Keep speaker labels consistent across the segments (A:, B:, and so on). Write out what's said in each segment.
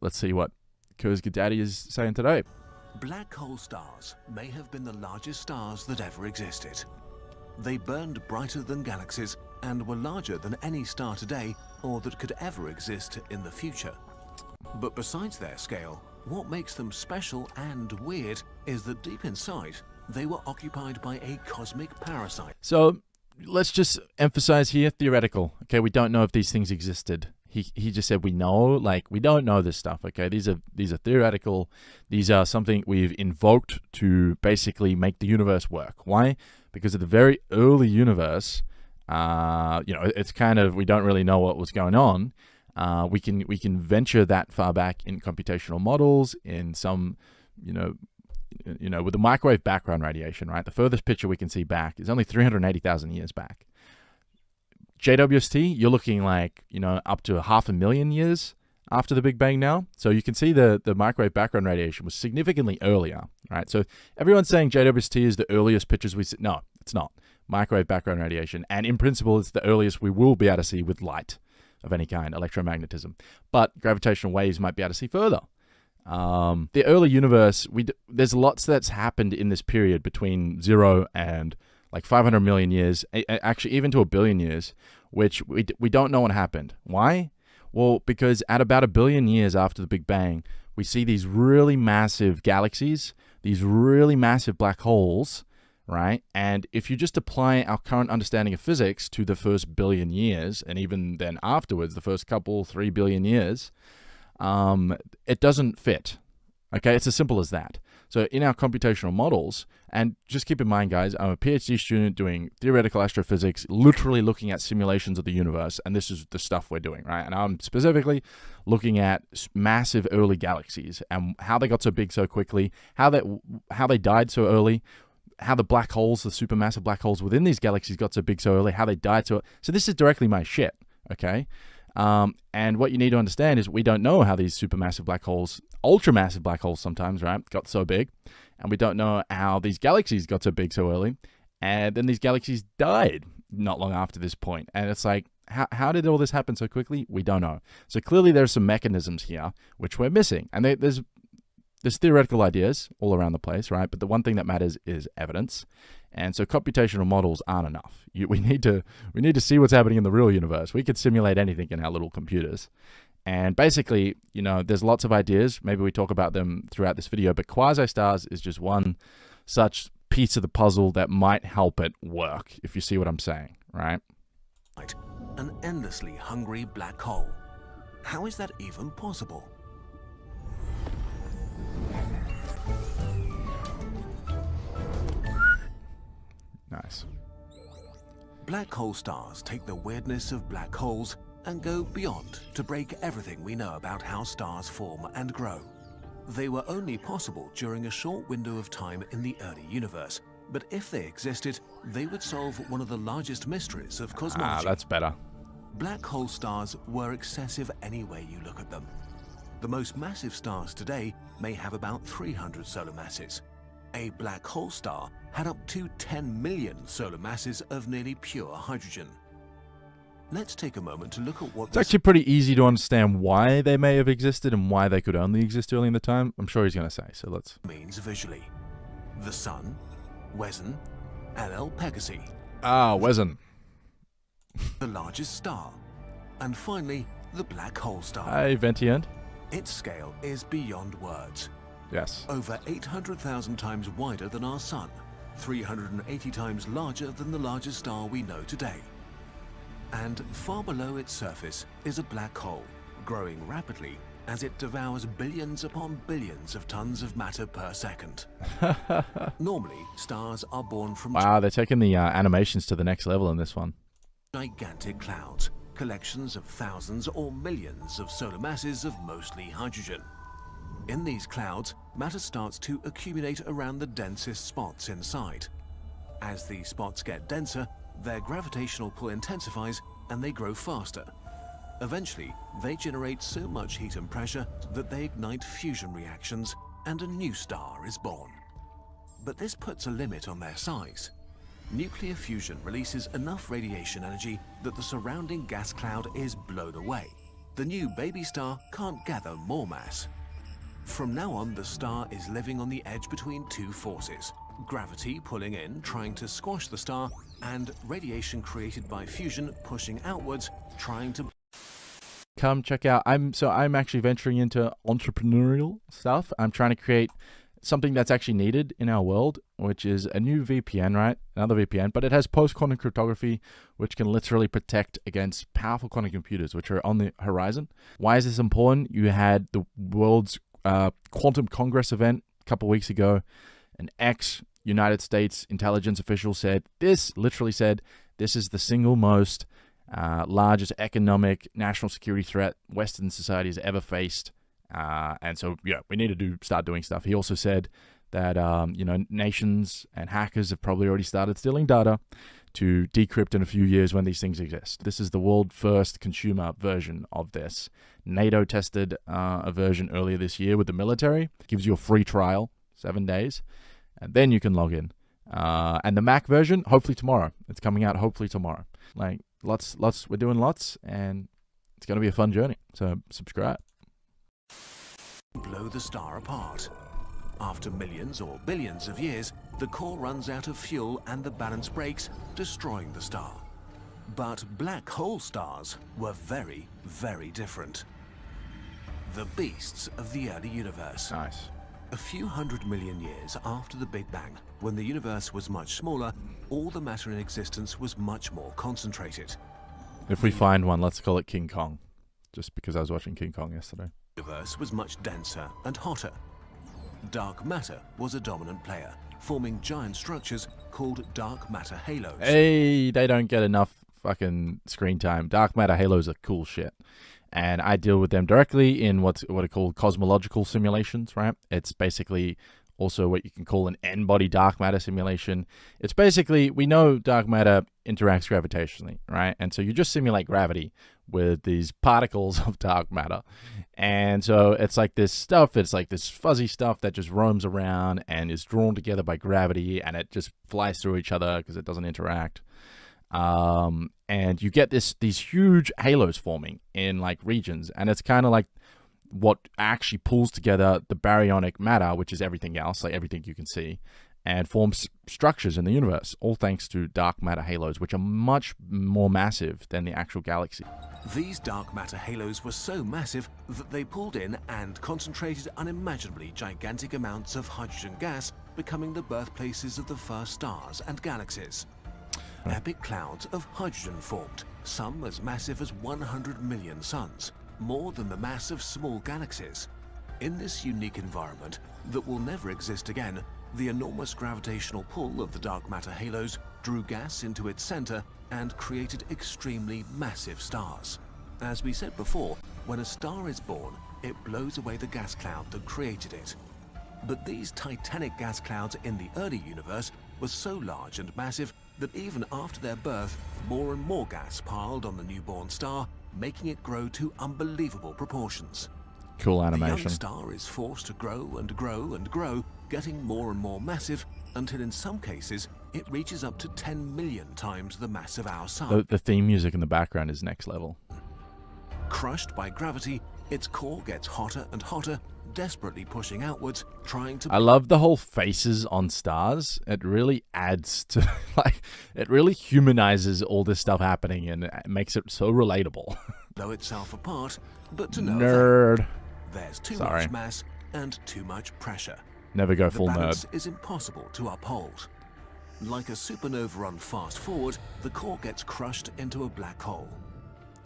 A: let's see what Kurzga Daddy is saying today.
B: Black hole stars may have been the largest stars that ever existed. They burned brighter than galaxies and were larger than any star today or that could ever exist in the future. But besides their scale, what makes them special and weird is that deep inside, they were occupied by a cosmic parasite.
A: So let's just emphasize here, theoretical. Okay, we don't know if these things existed. He just said we know, like we don't know this stuff. Okay, these are theoretical. These are something we've invoked to basically make the universe work. Why? Because at the very early universe, it's kind of, we don't really know what was going on. We can venture that far back in computational models, in some, with the microwave background radiation, right? The furthest picture we can see back is only 380,000 years back. JWST, you're looking like, up to 500,000 years after the Big Bang now. So you can see the microwave background radiation was significantly earlier, right? So everyone's saying JWST is the earliest pictures we see. No, it's not. Microwave background radiation. And in principle, it's the earliest we will be able to see with light of any kind, electromagnetism. But gravitational waves might be able to see further. The early universe, there's lots that's happened in this period between 0 and like 500 million years, actually even to 1 billion years, which we don't know what happened. Why? Well, because at about 1 billion years after the Big Bang, we see these really massive galaxies, these really massive black holes, right? And if you just apply our current understanding of physics to the first billion years, and even then afterwards, the first 3 billion years, it doesn't fit. Okay, it's as simple as that. So in our computational models, and just keep in mind, guys, I'm a PhD student doing theoretical astrophysics, literally looking at simulations of the universe, and this is the stuff we're doing, right? And I'm specifically looking at massive early galaxies and how they got so big so quickly, how they died so early, how the black holes, the supermassive black holes within these galaxies got so big so early, how they died so early. So this is directly my shit, okay? And what you need to understand is we don't know how these supermassive black holes, ultramassive black holes sometimes, right, got so big. And we don't know how these galaxies got so big so early. And then these galaxies died not long after this point. And it's like, how did all this happen so quickly? We don't know. So clearly there's some mechanisms here which we're missing. And there's theoretical ideas all around the place, right? But the one thing that matters is evidence. And so computational models aren't enough. We need to see what's happening in the real universe. We could simulate anything in our little computers. And basically, there's lots of ideas. Maybe we talk about them throughout this video, but quasi-stars is just one such piece of the puzzle that might help it work, if you see what I'm saying, right?
B: An endlessly hungry black hole. How is that even possible?
A: Nice.
B: Black hole stars take the weirdness of black holes and go beyond to break everything we know about how stars form and grow. They were only possible during a short window of time in the early universe, but if they existed, they would solve one of the largest mysteries of cosmology.
A: That's better.
B: Black hole stars were excessive any way you look at them. The most massive stars today may have about 300 solar masses. A black hole star had up to 10 million solar masses of nearly pure hydrogen. Let's take a moment to look at what
A: it's actually pretty easy to understand why they may have existed and why they could only exist early in the time. I'm sure he's going to say, so let's...
B: means visually. The Sun, Wesen, LL Pegasi.
A: Wesen.
B: The largest star. And finally, the black hole star.
A: Hi, Ventient.
B: Its scale is beyond words.
A: Yes.
B: Over 800,000 times wider than our Sun, 380 times larger than the largest star we know today. And far below its surface is a black hole, growing rapidly as it devours billions upon billions of tons of matter per second. Normally, stars are born from...
A: Wow, they're taking the animations to the next level in this one.
B: ...gigantic clouds, collections of thousands or millions of solar masses of mostly hydrogen. In these clouds, matter starts to accumulate around the densest spots inside. As these spots get denser, their gravitational pull intensifies and they grow faster. Eventually, they generate so much heat and pressure that they ignite fusion reactions and a new star is born. But this puts a limit on their size. Nuclear fusion releases enough radiation energy that the surrounding gas cloud is blown away. the new baby star can't gather more mass. From now on, the star is living on the edge between two forces: gravity pulling in, trying to squash the star, and radiation created by fusion pushing outwards, trying to...
A: Come check out. I'm actually venturing into entrepreneurial stuff. I'm trying to create something that's actually needed in our world, which is a new VPN, right? Another VPN, but it has post-quantum cryptography, which can literally protect against powerful quantum computers, which are on the horizon. Why is this important? You had the world's Quantum Congress event a couple weeks ago. An ex-United States intelligence official literally said, this is the single most largest economic national security threat Western society has ever faced. And so, yeah, we need to start doing stuff. He also said that, nations and hackers have probably already started stealing data to decrypt in a few years when these things exist. This is the world first consumer version of this. NATO tested a version earlier this year with the military. It gives you a free trial, 7 days, and then you can log in. And the Mac version, hopefully tomorrow. It's coming out hopefully tomorrow. Like, lots, we're doing lots, and it's going to be a fun journey. So subscribe.
B: Blow the star apart. After millions or billions of years, the core runs out of fuel and the balance breaks, destroying the star. But black hole stars were very, very different. The beasts of the early universe.
A: Nice.
B: A few 100 million years after the Big Bang, when the universe was much smaller, all the matter in existence was much more concentrated.
A: If we find one, let's call it King Kong. Just because I was watching King Kong yesterday.
B: The universe was much denser and hotter. Dark matter was a dominant player, forming giant structures called dark matter halos.
A: Hey, they don't get enough fucking screen time. Dark matter halos are cool shit. And I deal with them directly in what are called cosmological simulations, right? It's basically also what you can call an n-body dark matter simulation. It's basically, we know dark matter interacts gravitationally, right? And so you just simulate gravity with these particles of dark matter. And so it's like this stuff, it's like this fuzzy stuff that just roams around and is drawn together by gravity, and it just flies through each other because it doesn't interact. And you get these huge halos forming in like regions, and it's kind of like what actually pulls together the baryonic matter, which is everything else, like everything you can see, and forms structures in the universe, all thanks to dark matter halos, which are much more massive than the actual galaxy.
B: These dark matter halos were so massive that they pulled in and concentrated unimaginably gigantic amounts of hydrogen gas, becoming the birthplaces of the first stars and galaxies. Epic clouds of hydrogen formed, some as massive as 100 million suns, more than the mass of small galaxies. In this unique environment that will never exist again, the enormous gravitational pull of the dark matter halos drew gas into its center and created extremely massive stars. As we said before, when a star is born, it blows away the gas cloud that created it. But these titanic gas clouds in the early universe were so large and massive that even after their birth, more and more gas piled on the newborn star, making it grow to unbelievable proportions.
A: Cool
B: The
A: animation.
B: young star is forced to grow and grow and grow, getting more and more massive, until in some cases it reaches up to 10 million times the mass of our sun.
A: The theme music in the background is next level.
B: Crushed by gravity, its core gets hotter and hotter, desperately pushing outwards, trying to...
A: I love the whole faces on stars. It really adds to, like, it really humanizes all this stuff happening, and it makes it so relatable.
B: blow itself apart, but to no
A: Nerd.
B: effect. There's too
A: Sorry.
B: much mass and too much pressure.
A: Never go
B: The
A: full
B: balance
A: nerd.
B: is impossible to uphold. Like a supernova on fast forward, the core gets crushed into a black hole.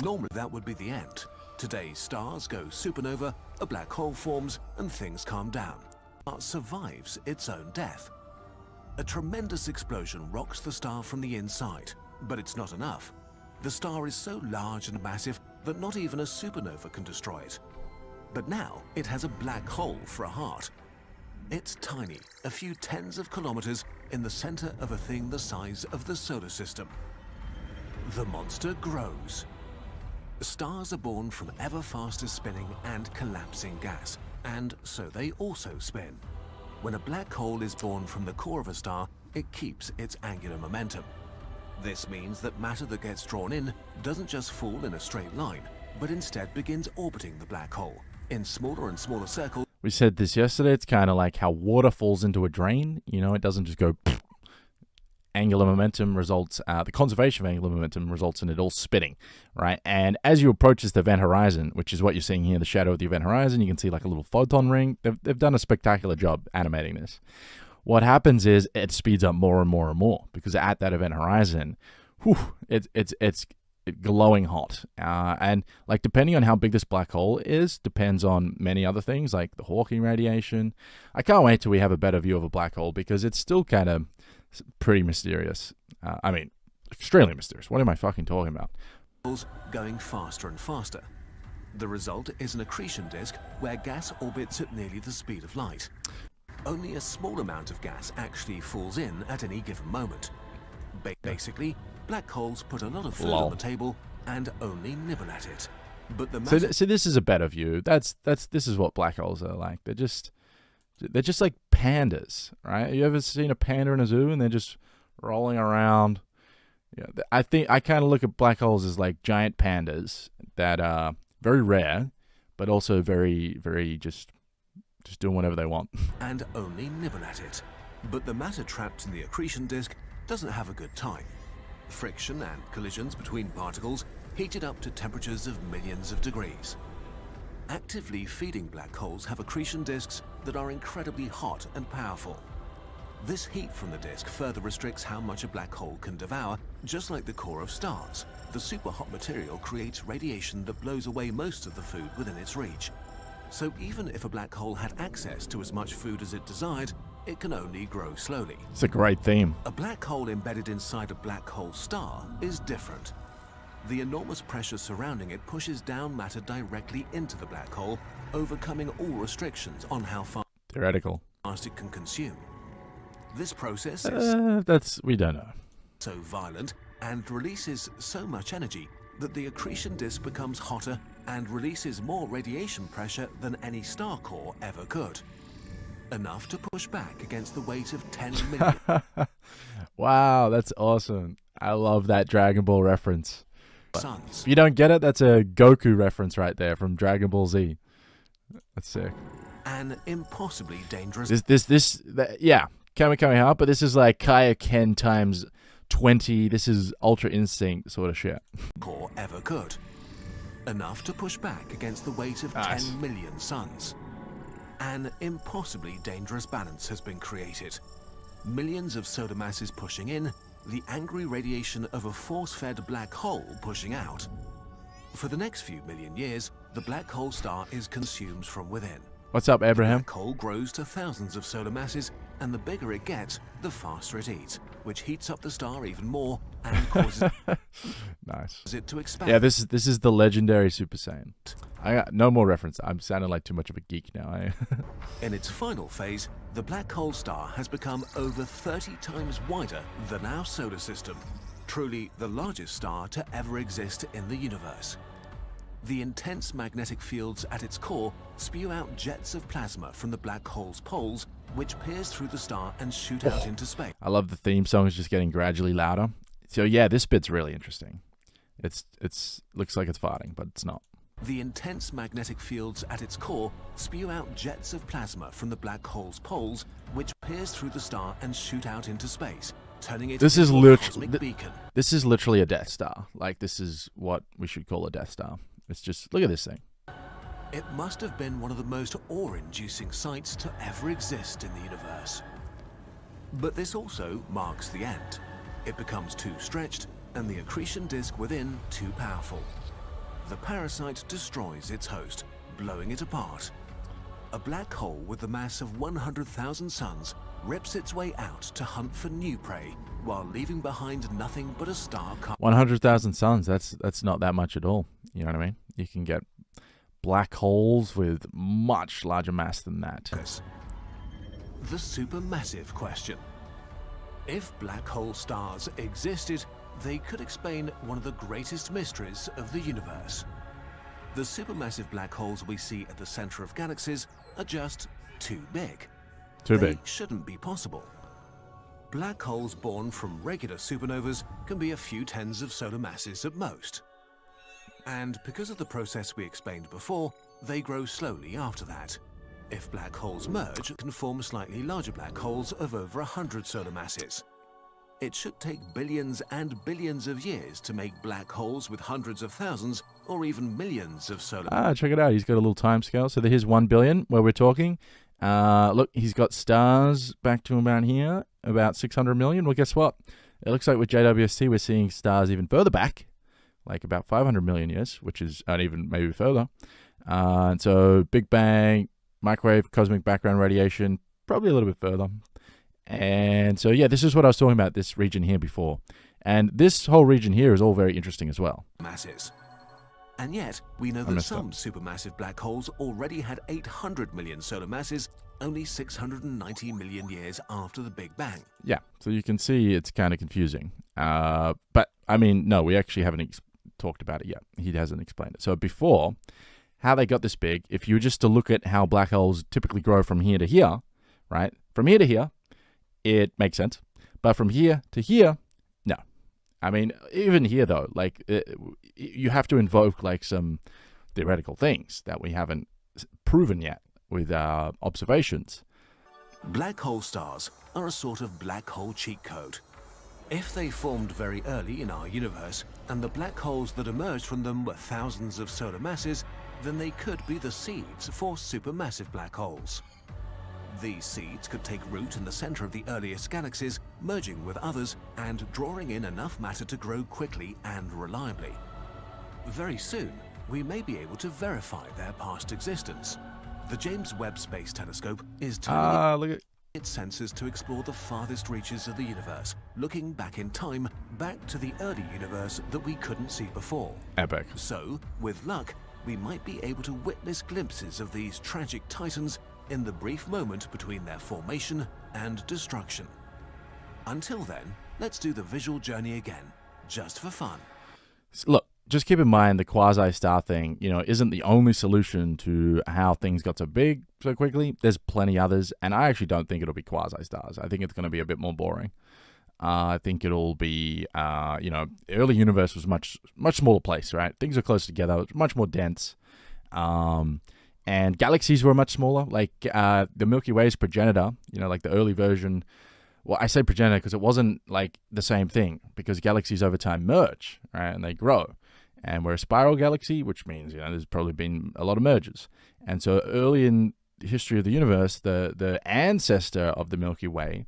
B: Normally that would be the end. Today's stars go supernova, a black hole forms, and things calm down. But survives its own death. A tremendous explosion rocks the star from the inside, but it's not enough. The star is so large and massive that not even a supernova can destroy it. But now it has a black hole for a heart. It's tiny, a few tens of kilometers in the center of a thing the size of the solar system. The monster grows. Stars are born from ever faster spinning and collapsing gas, and so they also spin. When a black hole is born from the core of a star, it keeps its angular momentum. This means that matter that gets drawn in doesn't just fall in a straight line, but instead begins orbiting the black hole in smaller and smaller circles.
A: We said this yesterday. It's kind of like how water falls into a drain. You know, it doesn't just go. Angular momentum results, the conservation of angular momentum results in it all spinning, right? And as you approach this event horizon, which is what you're seeing here, the shadow of the event horizon, you can see like a little photon ring. They've done a spectacular job animating this. What happens is it speeds up more and more and more because at that event horizon, it's glowing hot. And like depending on how big this black hole is, depends on many other things like the Hawking radiation. I can't wait till we have a better view of a black hole because it's still kind of pretty mysterious. I mean, extremely mysterious. What am I fucking talking about?
B: Going faster and faster. The result is an accretion disk where gas orbits at nearly the speed of light. Only a small amount of gas actually falls in at any given moment. Basically, black holes put a lot of food on the table and only nibble at it. But the
A: so this is a better view. This is what black holes are like. They're just like pandas, right? You ever seen a panda in a zoo and they're just rolling around? Yeah, I think I kind of look at black holes as like giant pandas that are very rare, but also very, very just doing whatever they want.
B: And only nibble at it. But the matter trapped in the accretion disk doesn't have a good time. Friction and collisions between particles heat it up to temperatures of millions of degrees. Actively feeding black holes have accretion disks that are incredibly hot and powerful. This heat from the disk further restricts how much a black hole can devour, just like the core of stars. The superhot material creates radiation that blows away most of the food within its reach. So even if a black hole had access to as much food as it desired, it can only grow slowly.
A: It's a great theme.
B: A black hole embedded inside a black hole star is different. The enormous pressure surrounding it pushes down matter directly into the black hole, overcoming all restrictions on how fast it can consume. This process is
A: we don't know.
B: So violent and releases so much energy that the accretion disk becomes hotter and releases more radiation pressure than any star core ever could. Enough to push back against the weight of 10 million.
A: Wow, that's awesome. I love that Dragon Ball reference.
B: Suns.
A: If you don't get it, that's a Goku reference right there from Dragon Ball Z. That's sick.
B: An impossibly dangerous.
A: Yeah, Kamehameha, but this is like Kaioken times 20. This is Ultra Instinct sort of shit.
B: Core ever could. Enough to push back against the weight of 10 million suns. An impossibly dangerous balance has been created. Millions of solar masses pushing in, the angry radiation of a force-fed black hole pushing out. For the next few million years, the black hole star is consumed from within.
A: What's up, Abraham?
B: The black hole grows to thousands of solar masses, and the bigger it gets, the faster it eats, which heats up the star even more and causes it to expand.
A: Yeah, this is the legendary Super Saiyan. I got no more reference. I'm sounding like too much of a geek now.
B: In its final phase, the black hole star has become over 30 times wider than our solar system, truly the largest star to ever exist in the universe. The intense magnetic fields at its core spew out jets of plasma from the black hole's poles, which pierce through the star and shoot out into space.
A: I love the theme song is just getting gradually louder. So yeah, this bit's really interesting. It's looks like it's farting, but it's not.
B: The intense magnetic fields at its core spew out jets of plasma from the black hole's poles, which pierce through the star and shoot out into space, turning it into a cosmic beacon.
A: This is literally a Death Star. Like, this is what we should call a Death Star. It's just, look at this thing.
B: It must have been one of the most awe-inducing sights to ever exist in the universe. But this also marks the end. It becomes too stretched, and the accretion disk within too powerful. The parasite destroys its host, blowing it apart. A black hole with the mass of 100,000 suns rips its way out to hunt for new prey, while leaving behind nothing but a star.
A: 100,000 suns, that's not that much at all. You know what I mean? You can get black holes with much larger mass than that.
B: The supermassive question. If black hole stars existed, they could explain one of the greatest mysteries of the universe. The supermassive black holes we see at the center of galaxies are just too big. They shouldn't be possible. Black holes born from regular supernovas can be a few tens of solar masses at most. And because of the process we explained before, they grow slowly after that. If black holes merge, can form slightly larger black holes of over 100 solar masses. It should take billions and billions of years to make black holes with hundreds of thousands or even millions of solar.
A: Check it out. He's got a little time scale. So here's 1 billion where we're talking. Look, he's got stars back to about here, about 600 million. Well, guess what? It looks like with JWST, we're seeing stars even further back, like about 500 million years, which is even maybe further. And so Big Bang, microwave, cosmic background radiation, probably a little bit further. And so, yeah, this is what I was talking about, this region here before. And this whole region here is all very interesting as well.
B: Masses. And yet, we know that some supermassive black holes already had 800 million solar masses only 690 million years after the Big Bang.
A: Yeah, so you can see it's kind of confusing. But, I mean, no, we actually haven't talked about it yet. He hasn't explained it. So before, how they got this big, if you were just to look at how black holes typically grow from here to here, right? From here to here, it makes sense. But from here to here, no. I mean, even here, though, like, you have to invoke, like, some theoretical things that we haven't proven yet with our observations.
B: Black hole stars are a sort of black hole cheat code. If they formed very early in our universe, and the black holes that emerged from them were thousands of solar masses, then they could be the seeds for supermassive black holes. These seeds could take root in the center of the earliest galaxies, merging with others and drawing in enough matter to grow quickly and reliably. Very soon, we may be able to verify their past existence. The James Webb Space Telescope is turning its sensors to explore the farthest reaches of the universe, looking back in time, back to the early universe that we couldn't see before.
A: Epic.
B: So, with luck, we might be able to witness glimpses of these tragic titans in the brief moment between their formation and destruction. Until then, let's do the visual journey again, just for fun.
A: Look, just keep in mind the quasi-star thing, isn't the only solution to how things got so big so quickly. There's plenty others, and I actually don't think it'll be quasi-stars. I think it's going to be a bit more boring. I think it'll be, the early universe was much smaller place, right? Things were close together, it was much more dense. And galaxies were much smaller, like the Milky Way's progenitor, like the early version. Well, I say progenitor because it wasn't like the same thing, because galaxies over time merge, right, and they grow. And we're a spiral galaxy, which means, there's probably been a lot of mergers. And so early in the history of the universe, the ancestor of the Milky Way,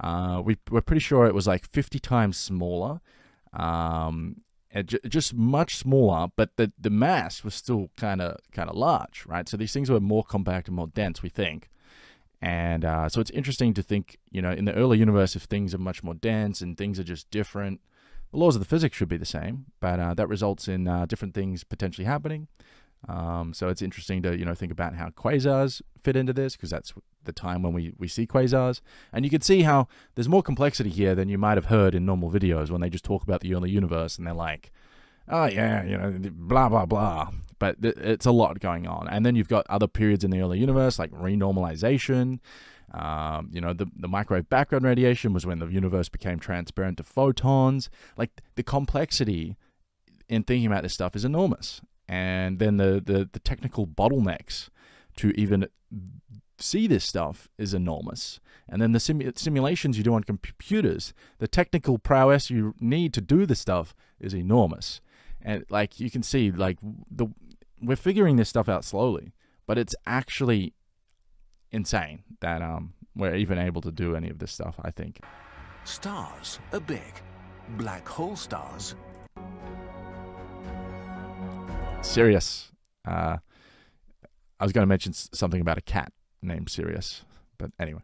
A: we're pretty sure it was like 50 times smaller, just much smaller, but the mass was still kind of large, right? So these things were more compact and more dense, we think. And so it's interesting to think, in the early universe, if things are much more dense and things are just different, the laws of the physics should be the same, but that results in different things potentially happening. So it's interesting to, think about how quasars fit into this, because that's the time when we see quasars. And you can see how there's more complexity here than you might have heard in normal videos when they just talk about the early universe and they're like, oh yeah, blah, blah, blah. But it's a lot going on. And then you've got other periods in the early universe, like renormalization. The microwave background radiation was when the universe became transparent to photons. Like, the complexity in thinking about this stuff is enormous. And then the technical bottlenecks to even see this stuff is enormous. And then the simulations you do on computers, the technical prowess you need to do this stuff is enormous. And like you can see, like we're figuring this stuff out slowly, but it's actually insane that we're even able to do any of this stuff, I think.
B: Stars are big. Black hole stars.
A: Sirius. I was going to mention something about a cat named Sirius, but anyway.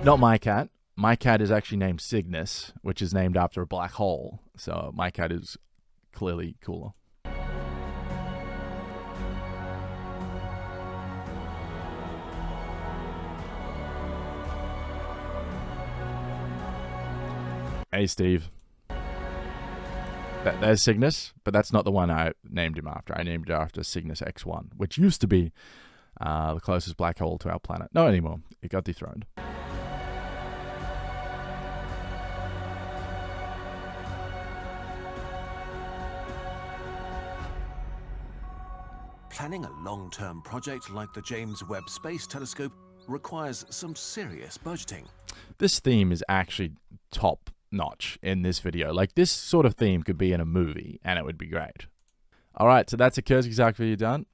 A: Not my cat. My cat is actually named Cygnus, which is named after a black hole. So my cat is clearly cooler. Hey, Steve. There's Cygnus, but that's not the one I named him after. I named it after Cygnus X1, which used to be the closest black hole to our planet. Not anymore. It got dethroned.
B: planning a long-term project like the James Webb Space Telescope requires some serious budgeting.
A: This theme is actually top notch in this video. Like, this sort of theme could be in a movie and it would be great. All right, so that's a Kurzgesagt video done.